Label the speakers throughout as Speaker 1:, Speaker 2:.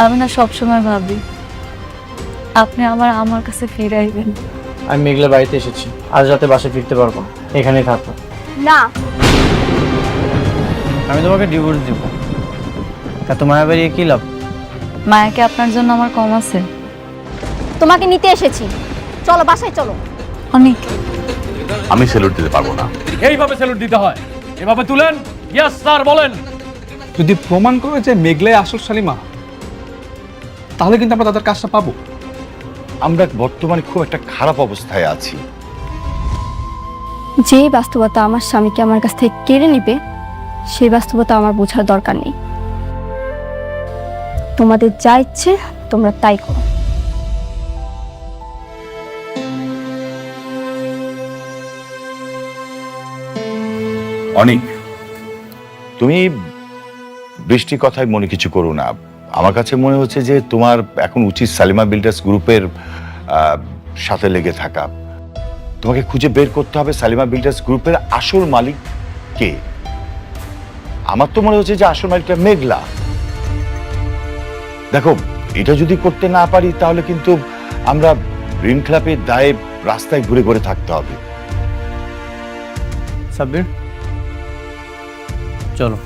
Speaker 1: আমি না সবসময় ভাবি আপনি আমার কাছে ফিরে আইবেন।
Speaker 2: আমি মেঘলা বাড়িতে এসেছি, আজ রাতে বাসে ফিরতে পারবো, এখানেই থাকবো।
Speaker 3: না,
Speaker 2: আমি তোমাকে ডিভোর্স দিব। এত মায়া বেরিয়ে কি লাভ?
Speaker 1: মায়াকে আপনার জন্য আমার কম আছে?
Speaker 3: তোমাকে নিতে এসেছি, চলো বাসায় চলো।
Speaker 1: অনেক।
Speaker 4: আমি স্যালুট দিতে পারবো না।
Speaker 5: এইভাবে স্যালুট দিতে হয়, এভাবে তুলেন। ইয়েস স্যার, বলেন।
Speaker 6: যদি প্রমাণ করে যে মেঘলাই আসল শালিমা, তাহলে কিন্তু আমরা তাদের কাজটা পাবো।
Speaker 4: আমরা বর্তমানে খুব একটা খারাপ অবস্থায় আছি।
Speaker 3: যে বাস্তবতা আমার স্বামীকে আমার কাছ থেকে কেড়ে নিবে, সেই বাস্তবতা আমার বোঝার দরকার নেই। তোমাদের যা ইচ্ছে তোমরা তাই করো।
Speaker 4: অনেক, তুমি বৃষ্টির কথায় মনে কিছু করো না। আমার কাছে মনে হচ্ছে যে তোমার এখন উচিত সালিমা বিল্ডার্স গ্রুপের সাথে লেগে থাকা। তোমাকে খুঁজে বের করতে হবে সালিমা বিল্ডার্স গ্রুপের আসল মালিক কে। আমার তো মনে হচ্ছে যে আসল মালিকটা মেঘলা। দেখো, এটা যদি করতে না পারি তাহলে কিন্তু আমরা ঋণ খেলাপের দায়ে রাস্তায় ঘুরে ঘুরে থাকতে হবে।
Speaker 2: সাব্বির, চলো।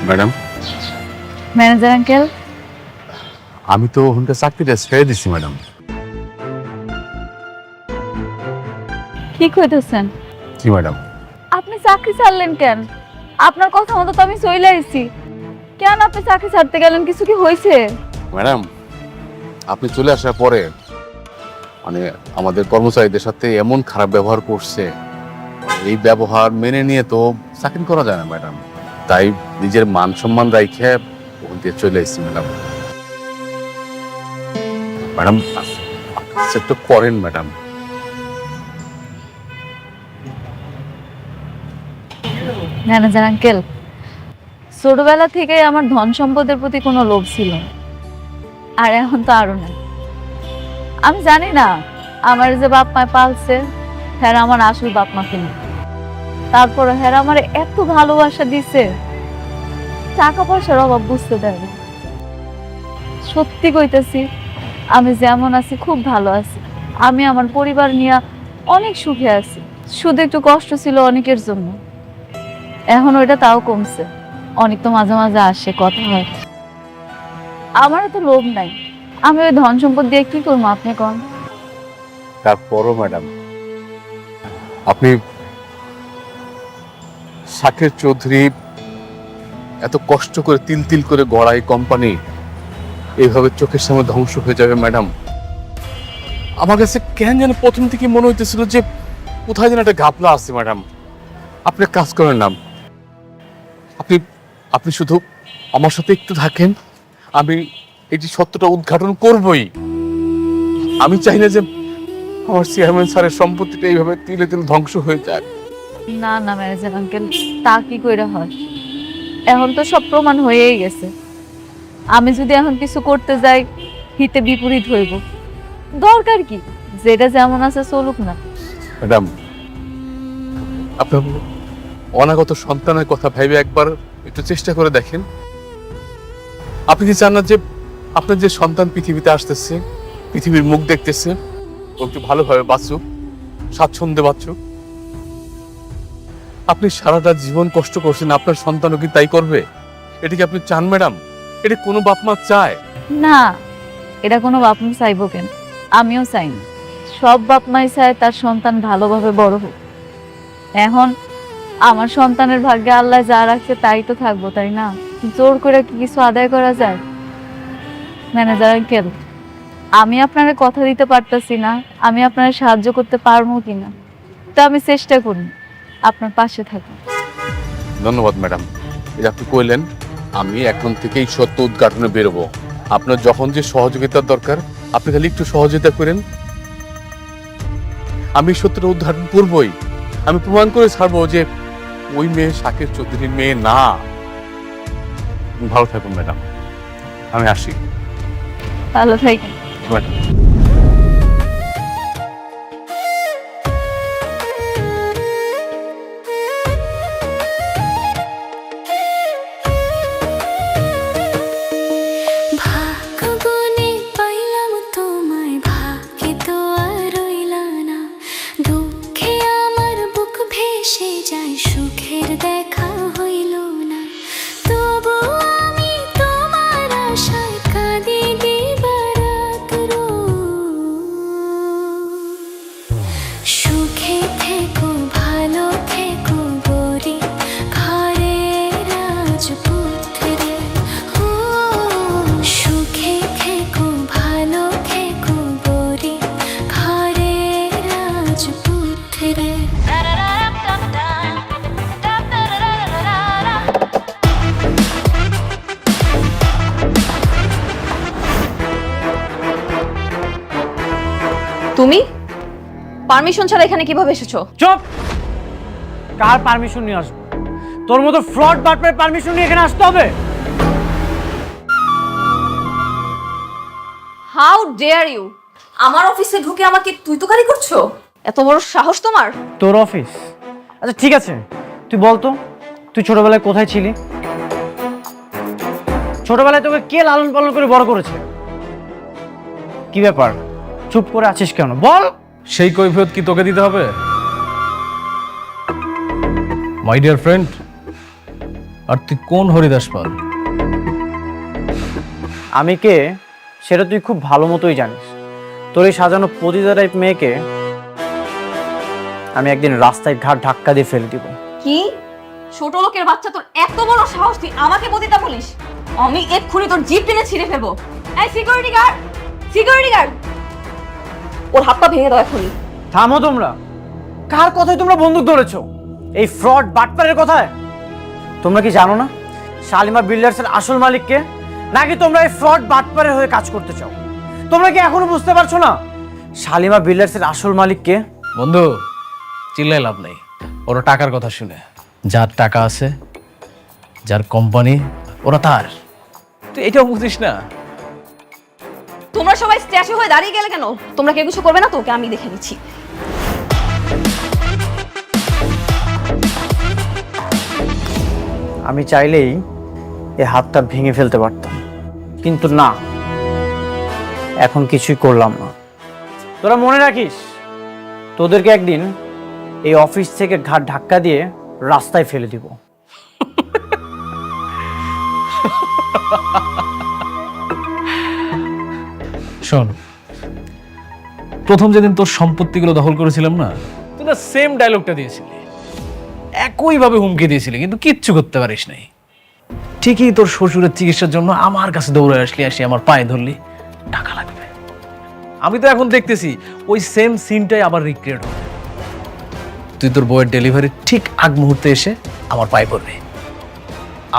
Speaker 7: ম্যাডাম,
Speaker 1: ম্যানেজার আঙ্কেল,
Speaker 7: আমি তো ওখানকার চাকরিটা ছেড়ে দিচ্ছি ম্যাডাম।
Speaker 1: কি কইতেছেন?
Speaker 7: জি ম্যাডাম।
Speaker 1: আপনি চাকরি ছাড়লেন কেন? আপনার কথা মতো তো আমি চলে আইছি। কেন আপনি চাকরি ছাড়তে গেলেন? কিছু কি হয়েছে?
Speaker 7: ম্যাডাম, আপনি চলে আসার পরে মানে আমাদের কর্মচারীদের সাথে এমন খারাপ ব্যবহার করছে, এই ব্যবহার মেনে নিয়ে তো চাকরি করা যায় না ম্যাডাম। তাই নিজের মান সম্মান রাইখে ওখান থেকে চলে এসেছি ম্যাডাম। ম্যাডাম, একটু করেন ম্যাডাম।
Speaker 1: ম্যানেজার আঙ্কেল, ছোটবেলা থেকে আমার ধন সম্পদের প্রতি কোনো লোভ ছিল না, আর এখন তো আরো না। আমি জানি না আমার যে বাপ মা পালছে হ্যাঁ আমার আসল বাপ মা কিনা, তারপরে হ্যাঁ আমার এত ভালোবাসা দিছে, টাকা পয়সার অভাব বুঝতে দেয় না। সত্যি কইতেছি, আমি যেমন আছি খুব ভালো আছি। আমি আমার পরিবার নিয়ে অনেক সুখে আছি। শুধু একটু কষ্ট ছিল অনেকের জন্য, এখন ওইটা তাও কমছে। অনেক তো মাঝে মাঝে আসে, কথা হয়। আমারও তো লোভ নাই, আমি ওই ধন সম্পদ দিয়ে কি করবো আপনি কন?
Speaker 7: তারপরও ম্যাডাম, আপনি শাকের চৌধুরী এত কষ্ট করে তিল তিল করে গড়া এই কোম্পানি এইভাবে চোখের সামনে ধ্বংস হয়ে যাবে ম্যাডাম। আমার কাছে কেন যেন প্রথম থেকে মনে হইতেছিল যে কোথায় যেন একটা ঘাপলা আছে ম্যাডাম। আপনি কাজ করেন না, আপনি আপনি শুধু আমার সাথে একটু থাকেন, আমি এই যে সত্যটা উদ্ঘাটন করবই। আমি চাই না যে আমার চেয়ারম্যান স্যারের সম্পত্তিটা এইভাবে তিলে তিলে ধ্বংস হয়ে যায়।
Speaker 1: না না ম্যানেজার আঙ্কেল, তা কি কইরা হয়? এখন তো সব প্রমাণ হয়েই গেছে। আমি যদি এখন কিছু করতে যাই হিতে বিপরীত হইব। দরকার কি? যেটা যেমন আছে চলুক না।
Speaker 7: ম্যাডাম, আপনার অনাগত সন্তানের কথা ভেবে একবার একটু চেষ্টা করে দেখেন। আপনি কি চান না যে আপনার যে সন্তান পৃথিবীতে আসতেছে, পৃথিবীর মুখ দেখতেছে, ও একটু ভালোভাবে বাঁচুক, স্বাচ্ছন্দ্যে বাঁচুক? আপনি সারাটা জীবন কষ্ট করছেন, আপনার সন্তানও কি তাই করবে? এটা কি আপনি চান ম্যাডাম? এটা কোনো বাপ মা চায়?
Speaker 1: না, এটা কোনো বাপ মা চাইবো কেন? আমিও চাই না। সব বাপ মাই চায় তার সন্তান ভালোভাবে বড় হোক। এখন আমার সন্তানের ভাগ্যে আল্লাহ যা রাখছে তাই তো থাকবো, তাই না? জোর করে কি কিছু আদায় করা যায়? ম্যানেজার আঙ্কেল, আমি আপনারে কথা দিতে পারতাছি না আমি আপনারে সাহায্য করতে পারবো কিনা, তো আমি চেষ্টা করি আপনার পাশে থাকি।
Speaker 7: ধন্যবাদ ম্যাডাম, এই আপনি কইলেন। আমি এখন থেকেই সত্য উদ্ঘাটনে বেরোবো। আপনার যখন যে সহযোগিতার দরকার আপনি খালি একটু সহযোগিতা করেন, আমি সত্যটা উদ্ঘাটন করবই। আমি প্রমাণ করে ছাড়বো যে ওই মেয়ে শাকের চৌধুরীর মেয়ে না। ভালো থাকুন ম্যাডাম, আমি আসি।
Speaker 1: ভালো থাকেন।
Speaker 7: ম্যাডাম,
Speaker 8: তুমি পারমিশন ছাড়া এখানে কিভাবে এসেছো?
Speaker 2: চুপ! কার পারমিশন নিয়ে আসবো? তোর মতো ফ্রড বাটপারের পারমিশন নিয়ে এখানে আসতে হবে?
Speaker 8: হাউ ডেয়ার ইউ আমার অফিসে ঢুকে আমাকে তুই তোকারি করছো? এত বড় সাহস তোমার?
Speaker 2: তোর অফিস? আচ্ছা ঠিক আছে, তুই বলতো তুই ছোটবেলায় কোথায় ছিলি? ছোটবেলায় তোকে কে লালন পালন করে বড় করেছে? কি ব্যাপার, চুপ করে আছিস কেন? বল।
Speaker 5: সেই কৈফিয়ত কি তোকে দিতে হবে? মাই ডিয়ার ফ্রেন্ড, আর তুই কোন হরিদাস পাল?
Speaker 2: আমি কে সেটা তুই খুব ভালো মতোই জানিস। তোর এই সাজানো পতিতা টাইপ মেয়েকে আমি একদিন রাস্তায় ঘাট ধাক্কা দিয়ে ফেলে দিব।
Speaker 8: কি ছোট লোকের বাচ্চা, তোর এত বড় সাহস তুই আমাকে পতিতা বলিস? আমি এক্ষুনি তোর জিপ টেনে ছিঁড়ে ফেলবো। এই সিকিউরিটি গার্ড, সিকিউরিটি গার্ড, ওর হাত পা ভেঙে দাও এখনই।
Speaker 2: থামো তোমরা। কার কথায় তোমরা বন্দুক ধরেছো? এই ফ্রড বাটপারের কথায়? তোমরা কি জানো না শালিমা বিল্ডার্সের আসল মালিক কে? নাকি তোমরা এই ফ্রড বাটপারের হয়ে কাজ করতে চাও? তোমরা কি এখনো বুঝতে পারছো না শালিমা বিল্ডার্সের আসল মালিক কে?
Speaker 5: বন্ধু, চিল্লাই লাভ নেই। ওরা টাকার কথা শুনে, যার টাকা আছে, যার কোম্পানি, ওরা তার। তুই এটাও বুঝিস না?
Speaker 8: তোমরা সবাই স্ট্যাচু হয়ে দাঁড়িয়ে গেলে কেন? তোমরা কেউ কিছু করবে না? তোকে আমি দেখে নিচ্ছি।
Speaker 2: আমি চাইলেই এই হাতটা ভেঙে ফেলতে পারতাম, কিন্তু না, এখন কিছুই করলাম না। তোরা মনে রাখিস, তোদেরকে একদিন এই অফিস থেকে ঘাট ধাক্কা দিয়ে রাস্তায় ফেলে দিব।
Speaker 5: শোন, প্রথম যেদিন তোর সম্পত্তিগুলো দখল করেছিলাম না, তুই না সেম ডায়লগটা দিয়েছিলি, একইভাবে হুমকি দিয়েছিলি, কিন্তু কিচ্ছু করতে পারিস নাই। ঠিকই তোর শ্বশুরের চিকিৎসার জন্য আমার কাছে দৌড়ে আসলি, আসি আমার পায়ে ধরলি, টাকা লাগবে। আমি তো এখন দেখতেছি ওই সেম সিনটাই আবার রিক্রিয়েট হবে। তুই তোর বইয়ের ডেলিভারি ঠিক আগ মুহূর্তে এসে আমার পায়ে পড়বি,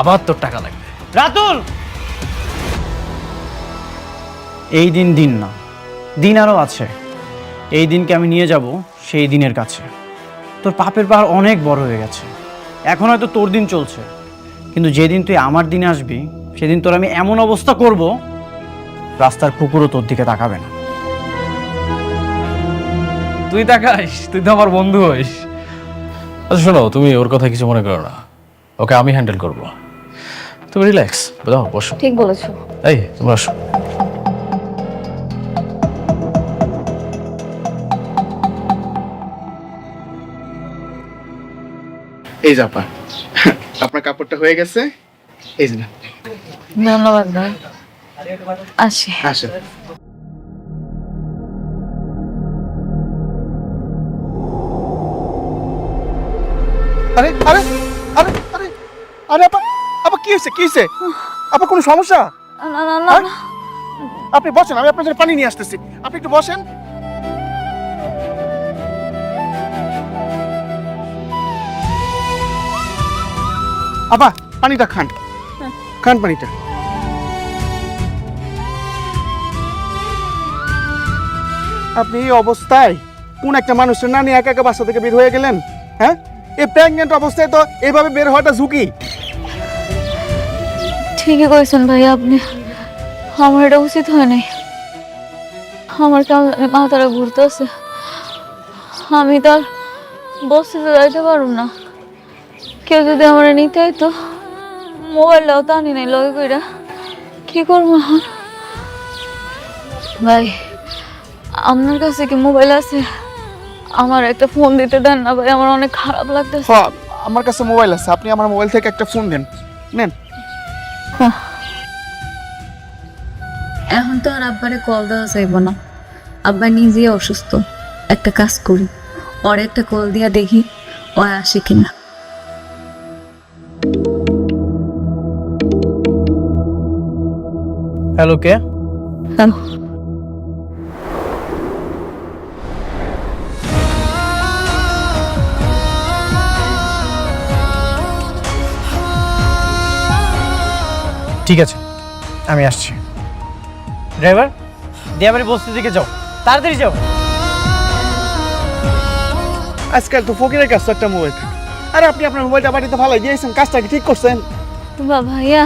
Speaker 5: আবার তোর টাকা লাগবে।
Speaker 2: রাতুল, এই দিন দিন না, দিন আরো আছে। এই দিনকে আমি নিয়ে যাব সেই দিনের কাছে। তোর পাপের পাহাড় অনেক বড় হয়ে গেছে, এখন হয়তো তোর দিন চলছে, কিন্তু যেদিন তুই আমার দিনে আসবি সেদিন তোর আমি এমন অবস্থা করব, রাস্তার কুকুরও তোর দিকে তাকাবে না।
Speaker 5: তুই তাকাইস? তুই তো আমার বন্ধু হইস। আচ্ছা শোনো, তুমি ওর কথা কিছু মনে করো না, ওকে আমি হ্যান্ডেল করব। তুমি রিল্যাক্স, বুঝাও, বসো।
Speaker 8: ঠিক বলেছো।
Speaker 5: এই তোমরা আসো।
Speaker 9: এই জাপা, আপনার কাপড়টা হয়ে গেছে, এই যে না।
Speaker 1: ধন্যবাদ ভাই, আসি।
Speaker 9: আসেন। আরে আরে আরে আরে আরে আপা, আপা কি হয়েছে, কি হয়েছে? আপা কোনো সমস্যা?
Speaker 1: না না না না।
Speaker 9: আপনি বসেন, আমি আপনার জন্য পানি নিয়ে আসতেছি, আপনি একটু বসেন। আপা পানিটা খান, খান পানিটা। আপনি এই অবস্থায় কোন একটা মানুষের না নিয়ে একা একা বাসা থেকে বের হয়ে গেলেন? হ্যাঁ, এই প্রেগনেন্ট অবস্থায় তো এইভাবে বের হওয়াটা ঝুঁকি।
Speaker 1: ঠিকই কইছেন ভাই আপনি, আমার এটা উচিত হয় নাই। আমার কেমন মাথাটা ঘুরতেছে, আমি তো আর বসতে যাইতে পারব না। কেউ যদি আমার নিতে হইতো, মোবাইলটাও তো আনি নাই লগে কইরা, কি করবো এখন? ভাই আপনার কাছে কি মোবাইল আছে? আমার একটা ফোন দিতে দেন না ভাই, আমার অনেক খারাপ লাগতেছে।
Speaker 9: হ্যাঁ, আমার কাছে মোবাইল আছে, আপনি আমার মোবাইল থেকে একটা ফোন দেন, নেন।
Speaker 1: এখন তো আর আব্বারে কল দেওয়া যাইব না, আব্বা নিজেই অসুস্থ। একটা কাজ করি, ওর একটা কল দিয়া দেখি ও আসে কিনা।
Speaker 2: হ্যালো, কে?
Speaker 1: হ্যালো,
Speaker 2: ঠিক আছে, আমি আসছি। ড্রাইভার, দিয়াবাড়ি বস্তি দিকে যাও, তাড়াতাড়ি যাও।
Speaker 9: আজকাল তো ফকিরের কাছে একটা মোবাইল থাকে। আর আপনি আপনার মোবাইলটা বাড়িতে ফালাই দিয়েছেন, কাজটা কি ঠিক করছেন?
Speaker 1: ভাইয়া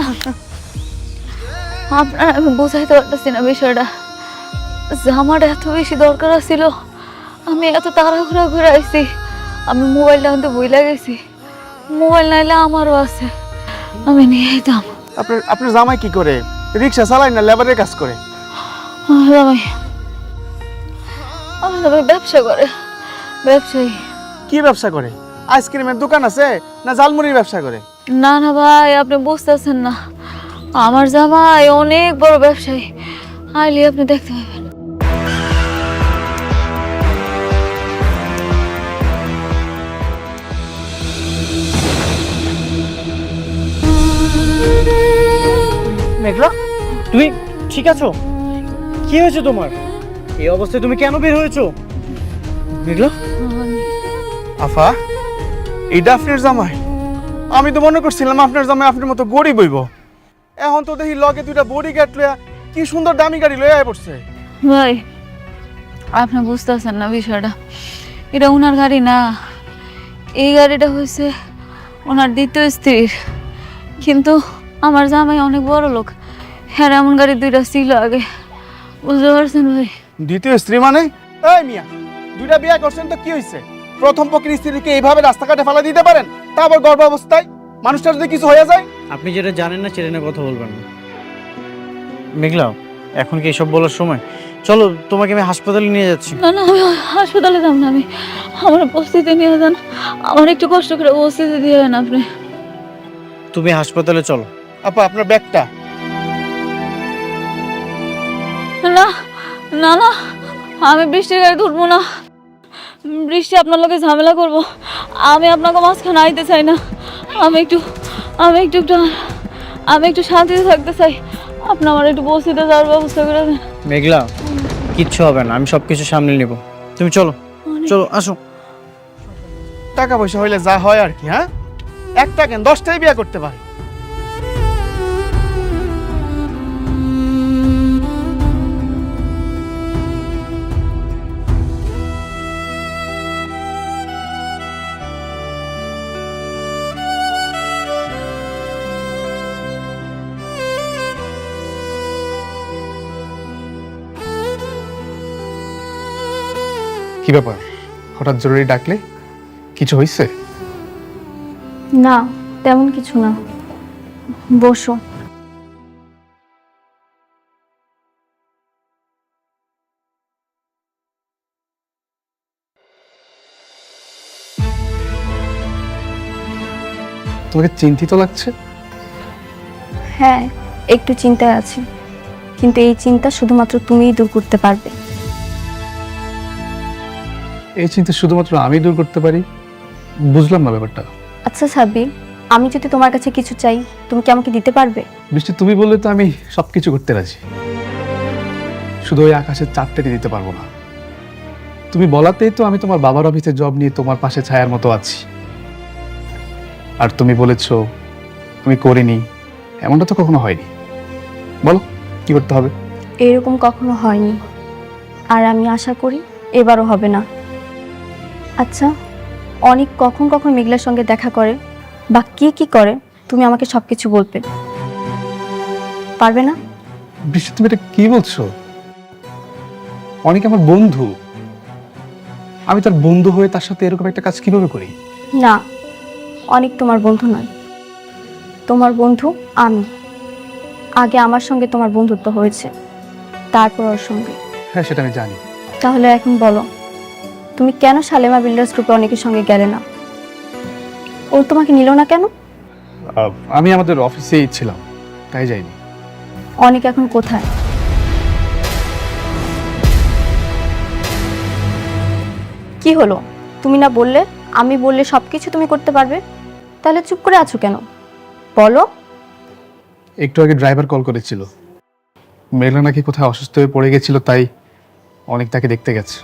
Speaker 1: আপনার আমি বোঝাইতে পারতেছি না বিষয়টা। জামার এত বেশি দরকার ছিল, আমি এত তাড়াহুড়া ঘুরে আইছি, আমি মোবাইলটা আনতে ভুলে গেছি। মোবাইল নাইলে আমারও আছে, আমি নিয়ে যেতাম।
Speaker 9: আপনার জামাই কি করে? রিক্সা চালায় না লেবারের কাজ করে?
Speaker 1: জামাই আমার জামাই ব্যবসা করে, ব্যবসায়ী।
Speaker 9: কি ব্যবসা করে? আইসক্রিমের দোকান আছে না ঝালমুড়ির ব্যবসা করে?
Speaker 1: না না ভাই, আপনি বুঝতেছেন না, আমার জামাই অনেক বড় ব্যবসায়ী, আইলে আপনি দেখতে পাবেন।
Speaker 2: মেঘলা, তুমি ঠিক আছো? কি হয়েছে তোমার? এই অবস্থায় তুমি কেন বের হয়েছো? মেঘলা,
Speaker 9: আফা, এটা আপনার জামাই? আমি তো মনে করছিলাম আপনার জামাই আপনার মতো গরিব হইব। এখন তো দেখি লগে দুইটা বডি গার্ড লইয়া কি সুন্দর দামি গাড়ি লইয়া পড়ছে।
Speaker 1: ভাই আপনি বুঝতেছেন না বিষয়টা, এটা ওনার গাড়ি না, এই গাড়িটা হয়েছে ওনার দ্বিতীয় স্ত্রীর। কিন্তু আমার জামাই অনেক বড় লোক, হ্যাঁ এমন গাড়ি দুইটা ছিল আগে, বুঝতে পারছেন ভাই?
Speaker 9: দ্বিতীয় স্ত্রী মানে? এই মিয়া, দুইটা বিয়ে করছেন তো কি হয়েছে? প্রথম পক্ষের স্ত্রীকে এইভাবে রাস্তাঘাটে ফেলা দিতে পারেন, তা আবার গর্ভ অবস্থায়? মানুষটার যদি কিছু হয়ে যায়?
Speaker 2: আপনি যেটা জানেন না সেটা নিয়ে কথা বলবেন না। মেঘলা, এখন কি এসব বলার সময়? চলো তোমাকে আমি হাসপাতালে নিয়ে যাচ্ছি।
Speaker 1: না না, আমি হাসপাতালে যাব না, আমি আমার বস্তিতে নিয়ে যান, আমার একটু কষ্ট করে বস্তিতে দিয়ে যান আপনি।
Speaker 2: তুমি হাসপাতালে চলো।
Speaker 9: আপা, আপনার ব্যাগটা?
Speaker 1: না না না, আমি বৃষ্টির গাড়ি ধরবো না, বৃষ্টি আপনার লোকে ঝামেলা করবো, আমি আপনাকে মাঝখানে আইতে চাই না, আমি একটু শান্তিতে থাকতে চাই, আপনি আমার একটু বসিতে যাওয়ার ব্যবস্থা করে দেন।
Speaker 2: মেঘলা, কিচ্ছু হবে না, আমি সবকিছু সামলে নেব। তুমি চলো, চলো আসো।
Speaker 9: টাকা পয়সা হইলে যা হয় আর কি, হ্যাঁ? একটা কেন 10টাই বিয়ে করতে পারে।
Speaker 6: কি ব্যাপার, হঠাৎ জরুরি ডাকলে? কিছু হয়েছে?
Speaker 3: না, তেমন কিছু না, বসো।
Speaker 6: তোমাকে চিন্তিত লাগছে?
Speaker 3: হ্যাঁ, একটু চিন্তায় আছি, কিন্তু এই চিন্তা শুধুমাত্র তুমিই দূর করতে পারবে।
Speaker 6: এই চিন্তা শুধুমাত্র আমি দূর করতে পারি? বুঝলাম না ব্যাপারটা।
Speaker 3: আচ্ছা সাব্বির, আমি যদি তোমার কাছে কিছু চাই, তুমি কি আমাকে দিতে পারবে?
Speaker 6: বৃষ্টি, তুমি বললে তো আমি সবকিছু করতে রাজি, শুধু ওই আকাশের চাঁদটাকে দিতে পারবো না। তুমি বলাতেই তো আমি তোমার বাবার অফিসে জব নিয়ে তোমার পাশে ছায়ার মতো আছি। আর তুমি বলেছো আমি করিনি, এমনটা তো কখনো হয়নি। বলো কি করতে হবে?
Speaker 3: এরকম কখনো হয়নি, আর আমি আশা করি এবারও হবে না। আচ্ছা, অনেক কখন কখন মেঘলার সঙ্গে দেখা করে বা কি কি করে, তুমি আমাকে সবকিছু বলবে পারবে না?
Speaker 6: বৃষ্টি, তুমি এটা কি বলছো? অনেক আমার বন্ধু, আমি তার বন্ধু হয়ে তার সাথে এরকম একটা কাজ কিভাবে করি?
Speaker 3: না, অনেক তোমার বন্ধু নয়, তোমার বন্ধু আমি। আগে আমার সঙ্গে তোমার বন্ধুত্ব হয়েছে, তারপর ওর সঙ্গে।
Speaker 6: হ্যাঁ, সেটা আমি জানি।
Speaker 3: তাহলে এখন বলো, তুমি কেন শালেমা বিল্ডার্স গ্রুপে অনেকের সঙ্গে গেলে না? ও তোমাকে নিল না কেন?
Speaker 6: আমি আমাদের অফিসেই ছিলাম, তাই যাইনি।
Speaker 3: অনেক এখন কোথায়? কি হলো, তুমি না বললে আমি বললে সবকিছু তুমি করতে পারবে? তাহলে চুপ করে আছো কেন, বলো।
Speaker 6: একটু আগে ড্রাইভার কল করেছিল, মেঘলা নাকি কোথায় অসুস্থ হয়ে পড়ে গেছিল, তাই অনেক তাকে দেখতে গেছে।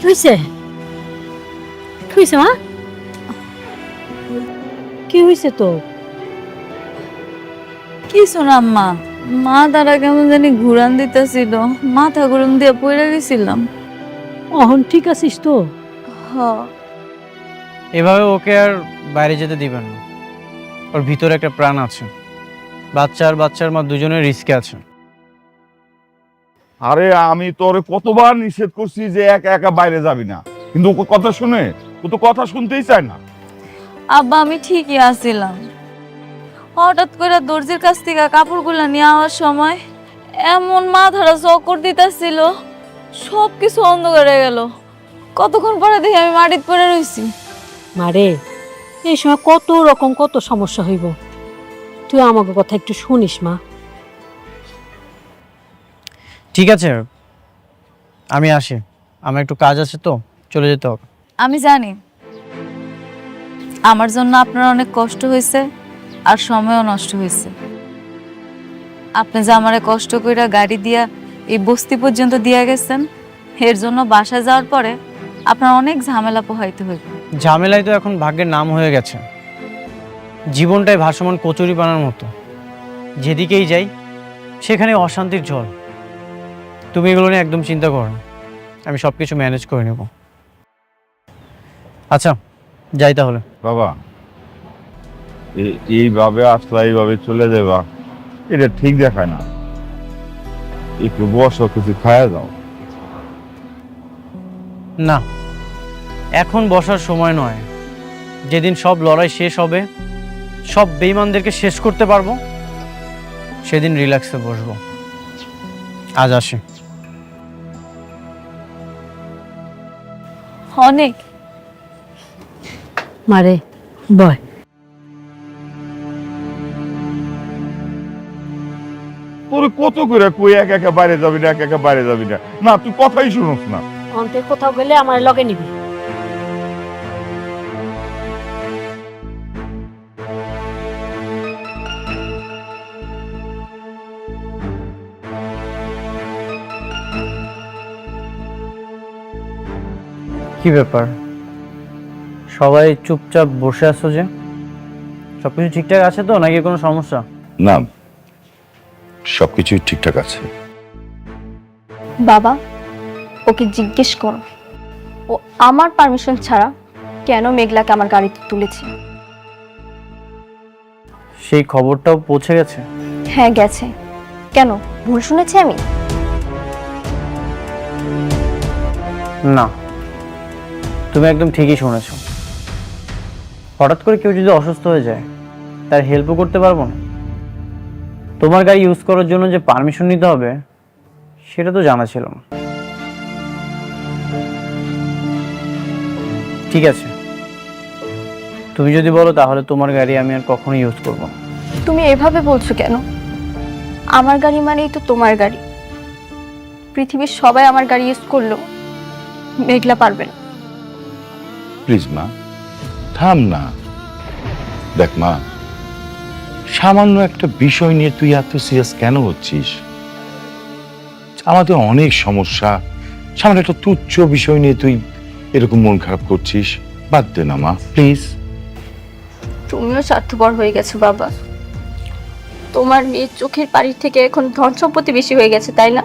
Speaker 10: হয়েছে হয়েছে মা কি হয়েছে তো
Speaker 1: কিছু না আম্মা, মা তারা কেমন জানি ঘুরান দিতেছিল, মাথা গরম দিয়ে পড়ে গেছিলাম।
Speaker 10: অহন ঠিক আছিস তো?
Speaker 1: হ।
Speaker 2: এভাবে ওকে আর বাইরে যেতে দিবেন না। ওর ভিতরে একটা প্রাণ আছে, বাচ্চা আর বাচ্চার মা দুজনের রিস্কে আছে।
Speaker 4: আরে আমি তোরে কতবার নিষেধ করছি যে একা একা বাইরে যাবি না, কিন্তু ও কথা শুনে, ও তো কথা শুনতেই চায় না।
Speaker 1: আব্বা আমি ঠিকই আছিলাম, হঠাৎ করে দর্জির কাছ থেকে কাপড়গুলো নিয়ে আওয়ার সময় এমন মাথাটা চক্কর দিতেছিল, সব কিছু অন্ধকার হয়ে গেল। কতক্ষণ পরে দেখি আমি মাটিতে পড়ে রইছি।
Speaker 10: মারে এই সময় কত রকম কত সমস্যা হইব, তুই আমাকে কথা একটু শুনিস মা।
Speaker 2: ঠিক আছে, আমি আসি, আমার একটু কাজ আছে তো, চলে যেতে হবে।
Speaker 1: আমি জানি আমার জন্য আপনার অনেক কষ্ট হয়েছে আর সময়ও নষ্ট হয়েছে। আপনি যে আমারে কষ্ট করে গাড়ি দিয়া এই বস্তি পর্যন্ত দিয়ে গেছেন, এর জন্য বাসায় যাওয়ার পরে আপনার অনেক ঝামেলা পোহাইতে হইবে।
Speaker 2: ঝামেলাই তো এখন ভাগ্যের নাম হয়ে গেছে। জীবনটাই ভাসমান কচুরি পানার মতো, যেদিকেই যাই সেখানে অশান্তির জল। তুমি এগুলো নিয়ে একদম চিন্তা করো না, আমি সব কিছু ম্যানেজ করে নেব। আচ্ছা যাই তাহলে।
Speaker 4: বাবা, এইভাবে আসলা, এইভাবে চলে যাবা, এটা ঠিক দেখায় না। একটু বসো, কিছু খায়া যাও।
Speaker 2: না, এখন বসার সময় নয়। যেদিন সব লড়াই শেষ হবে, সব বেঈমানদেরকে শেষ করতে পারবো, সেদিন রিল্যাক্সে বসবো। আজ আসি।
Speaker 1: অনেক
Speaker 10: মারে বয়।
Speaker 4: তোর কত করে কই একা একা বাইরে যাবি না, একা একা বাইরে যাবি না, না তুই কথাই শুনোস না।
Speaker 10: অন্তে কোথাও গেলে আমার লগে নিবি।
Speaker 2: কি ব্যাপার, সবাই চুপচাপ বসে আছো যে? সবকিছু ঠিকঠাক আছে তো, নাকি কোনো সমস্যা?
Speaker 4: না, সবকিছুই ঠিকঠাক আছে।
Speaker 3: বাবা, ওকে জিজ্ঞেস করো ও আমার পারমিশন ছাড়া কেন মেঘলাকে আমার গাড়িতে তুলেছে।
Speaker 2: সেই খবরটাও পৌঁছে গেছে?
Speaker 3: হ্যাঁ গেছে। কেন, ভুল শুনেছি আমি?
Speaker 2: না, তুমি একদম ঠিকই শুনেছ। হঠাৎ করে কেউ যদি অসুস্থ হয়ে যায়, তার হেল্পও করতে পারবো না। তোমার গাড়ি ইউজ করার জন্য যে পারমিশন নিতে হবে, সেটা তো জানা ছিল না। ঠিক আছে, তুমি যদি বলো তাহলে তোমার গাড়ি আমি আর কখনো ইউজ করব না।
Speaker 3: তুমি এভাবে বলছো কেন? আমার গাড়ি মানেই তো তোমার গাড়ি। পৃথিবীর সবাই আমার গাড়ি ইউজ করলো, মেঘলা পারবে না।
Speaker 4: প্লিজ মা, থাম না। দেখ মা, সামান্য একটা বিষয় নিয়ে তুই এত সিরিয়াস কেন হচ্ছিস? আমাদের অনেক সমস্যা, সামান্য একটা তুচ্ছ বিষয় নিয়ে তুই এরকম মন খারাপ করছিস। বাদ দে না মা, প্লিজ।
Speaker 3: তুমিও স্বার্থপর হয়ে গেছো বাবা। তোমার মেয়ের চোখের পানির থেকে এখন ধন সম্পত্তি বেশি হয়ে গেছে, তাই না?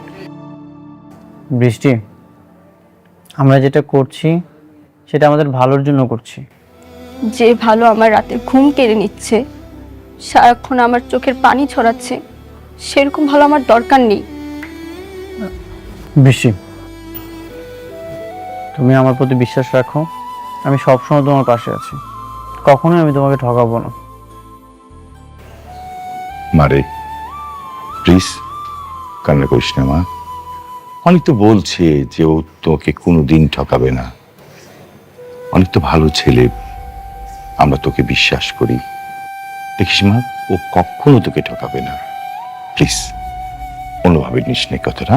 Speaker 2: বৃষ্টি, আমরা যেটা করছি সেটা আমাদের ভালোর জন্য করছি।
Speaker 3: যে ভালো আমার রাতে ঘুম কেড়ে নিচ্ছে, সারাক্ষণ আমার চোখের পানি ছড়াচ্ছে, সেরকম ভালো আমার দরকার নেই।
Speaker 2: বৃষ্টি, তুমি আমার প্রতি বিশ্বাস রাখো, আমি সবসময় তোমার পাশে আছি, কখনোই আমি তোমাকে ঠকাবো না।
Speaker 4: মারে প্লিজ কান্না করিস না মা। অনেক তো বলছে যে ও তোকে কোনোদিন ঠকাবে না, অনেক তো ভালো ছেলে, আমরা তোকে বিশ্বাস করি। দেখিস মা, ও কখনো তোকে ঠকাবে না। প্লিজ অন্যভাবে নিস নে কথাটা।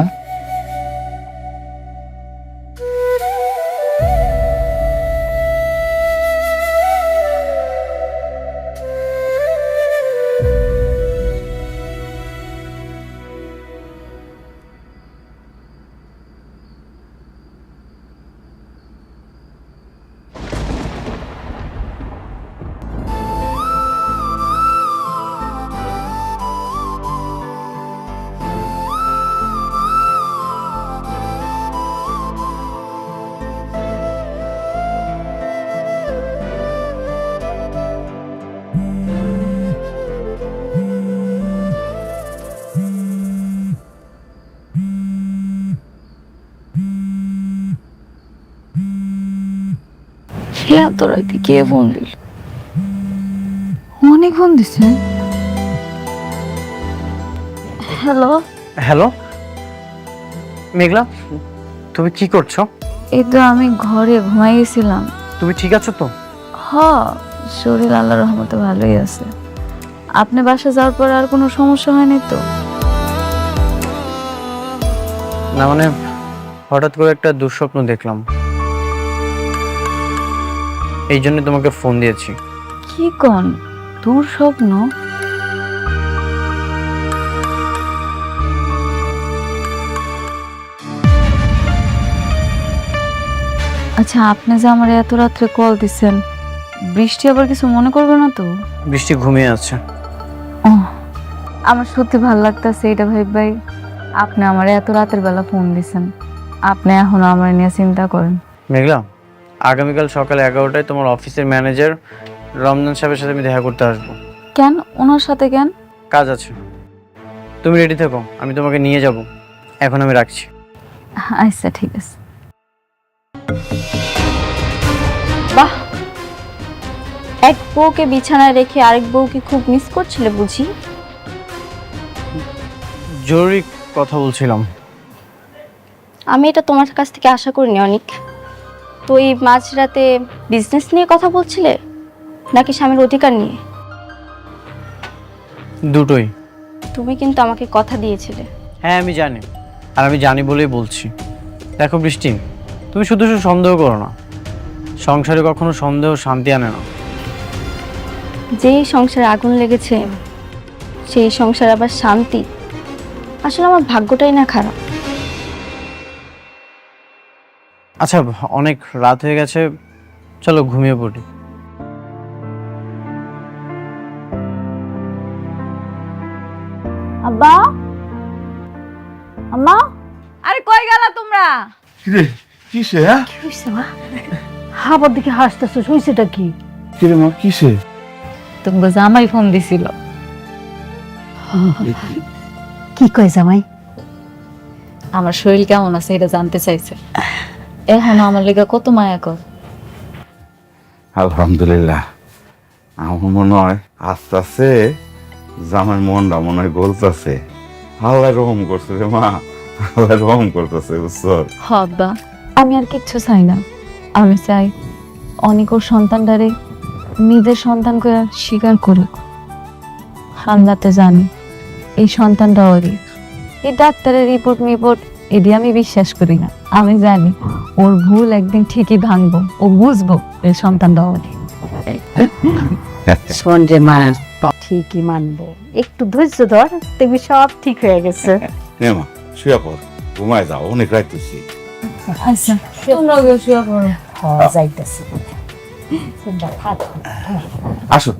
Speaker 1: এত রাতে কে ফোন দিল? অনেক ফোন দিছে। হ্যালো,
Speaker 2: হ্যালো মেঘলা, তুমি কি করছো?
Speaker 1: এই তো আমি ঘরে ঘুমাই গেছিলাম।
Speaker 2: তুমি ঠিক আছো তো?
Speaker 1: হ, শরীর আল্লাহর রহমতে ভালোই আছে। আপনি বাসা যাওয়ার পর আর কোনো সমস্যা হয়নি তো?
Speaker 2: না মানে হঠাৎ করে একটা দুঃস্বপ্ন দেখলাম, এই জন্য তোমাকে ফোন দিয়েছি।
Speaker 1: কি কোন দূর স্বপ্ন? আচ্ছা, আপনি যে আমার এত রাত্রে কল দিচ্ছেন, বৃষ্টি আবার কিছু মনে করবে না তো?
Speaker 2: বৃষ্টি ঘুমিয়ে আছে।
Speaker 1: ও, আমার সত্যি ভালো লাগতেছে এটা ভাই। আপনি আমার এত রাতের বেলা ফোন দিছেন, আপনি এখনো আমার নিয়ে চিন্তা করেন।
Speaker 2: মেঘলা, আগামীকাল সকাল 11টায় তোমার অফিসের ম্যানেজার রমজান সাহেবের সাথে আমি দেখা করতে আসবো।
Speaker 1: কেন ওনার সাথে কেন?
Speaker 2: কাজ আছে, তুমি রেডি থেকো, আমি তোমাকে নিয়ে যাব। এখন আমি রাখছি।
Speaker 1: আচ্ছা ঠিক আছে।
Speaker 3: বাহ, এক বউকে বিছানায় রেখে আরেক বউকে খুব মিস করছিলে বুঝি?
Speaker 2: জরুরি কথা বলছিলাম।
Speaker 3: আমি এটা তোমার কাছ থেকে আশা করিনি অনিক। তো এই মাঝরাতে বিজনেস নিয়ে কথা বলছিলে নাকি স্বামীর অধিকার নিয়ে?
Speaker 2: দুটোই।
Speaker 3: তুমি কিন্তু আমাকে কথা দিয়েছিলে।
Speaker 2: হ্যাঁ আমি জানি, আর আমি জানি বলেই বলছি। দেখো বৃষ্টি, তুমি শুধু শুধু সন্দেহ করো না। সংসারে কখনো সন্দেহ শান্তি আনে না।
Speaker 3: যেই সংসারে আগুন লেগেছে সেই সংসারে আবার শান্তি। আসলে আমার ভাগ্যটাই না খারাপ।
Speaker 2: আচ্ছা, অনেক রাত হয়ে গেছে, চলো ঘুমিয়ে পড়ি।
Speaker 1: আব্বা, আম্মা, আরে কই গেলা তোমরা?
Speaker 9: কিরে কিসে? হ্যাঁ
Speaker 10: কি হয়েছে মা? আবার দিকে হাসতেছো, হয়েছেটা কি?
Speaker 9: কিরে মা কিসে?
Speaker 1: তোমাকে জামাই ফোন দিছিল।
Speaker 10: কি কয় জামাই?
Speaker 1: আমার শরীর কেমন আছে এটা জানতে চাইছে। এখন আমার লেগে কত মায়া কর।
Speaker 11: আলহামদুলিল্লাহ, আমার মনে হয় আস্তে আস্তে জামার মনটা মনে হয় গলতেছে। আল্লাহ রহম করছে রে মা, আল্লাহ রহম করতেছে বুঝছো?
Speaker 1: হব্বা, আমি আর কিচ্ছু চাই না। আমি চাই অনেক ওর সন্তানটারে নিজের সন্তান করে স্বীকার করুক। হামলাতে জানি এই সন্তানটা ওরই। এই ডাক্তারের রিপোর্ট এটি আমি বিশ্বাস করি না। আমি জানি ওর ভুল একদিন ঠিকই ভাঙবো, ও বুঝবো এই সন্তানটা ওরই।
Speaker 10: শোন রে মা, ঠিকই মানবো, একটু ধৈর্য ধর, দেখবি সব ঠিক হয়ে গেছে।
Speaker 11: নে মা শুয়ে পড়, ঘুমায় যাও, অনেক রাত হয়েছে।
Speaker 1: আচ্ছা, তোমরা গিয়ে শুয়ে পড়ো।
Speaker 10: যাইতেছি।
Speaker 11: আসো।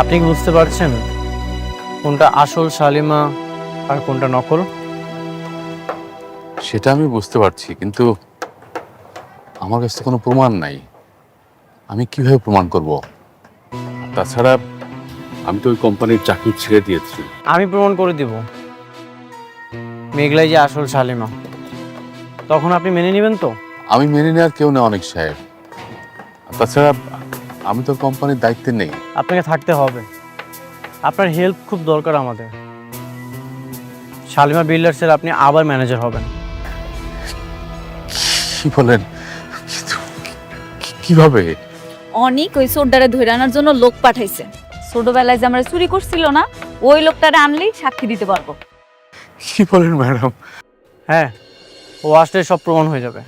Speaker 2: আপনি কি বুঝতে পারছেন কোনটা আসল শালিমা আর কোনটা নকল?
Speaker 7: সেটা আমি বুঝতে পারছি, কিন্তু আমার কাছে কোনো প্রমাণ নাই। আমি কিভাবে প্রমাণ করব? তাছাড়া আমি তো ওই কোম্পানির চাকরি ছেড়ে দিয়েছি।
Speaker 2: আমি প্রমাণ করে দিব মেঘলাই যে আসল শালিমা। তখন আপনি মেনে নেবেন তো?
Speaker 7: আমি মেনে নেওয়ার কেউ না অনেক সাহেব। তাছাড়া আমি তো কোম্পানির দায়িত্বে নেই।
Speaker 2: আপনাকে থাকতে হবে, আপনার হেল্প খুব দরকার আমাদের। শালিমা বিল্ডার্সের আপনি আবার ম্যানেজার হবেন।
Speaker 7: কি বলেন? কিভাবে?
Speaker 1: অনেক ওই সোডারে ধরে আনার জন্য লোক পাঠাইছে। ছোটবেলায় যে আমরা চুরি করছিল না, ওই লোকটারে আনলেই সাক্ষী দিতে পারবো।
Speaker 7: কি বলেন ম্যাডাম?
Speaker 2: হ্যাঁ, ও আসলে সব প্রমাণ হয়ে যাবে।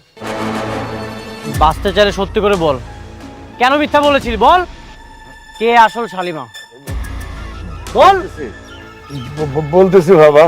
Speaker 2: বাঁচতে চাইলে সত্যি করে বল, কেন মিথ্যা বলেছিলি? বল, কে আসল শালিমা? বল।
Speaker 11: বলতেছি বাবা।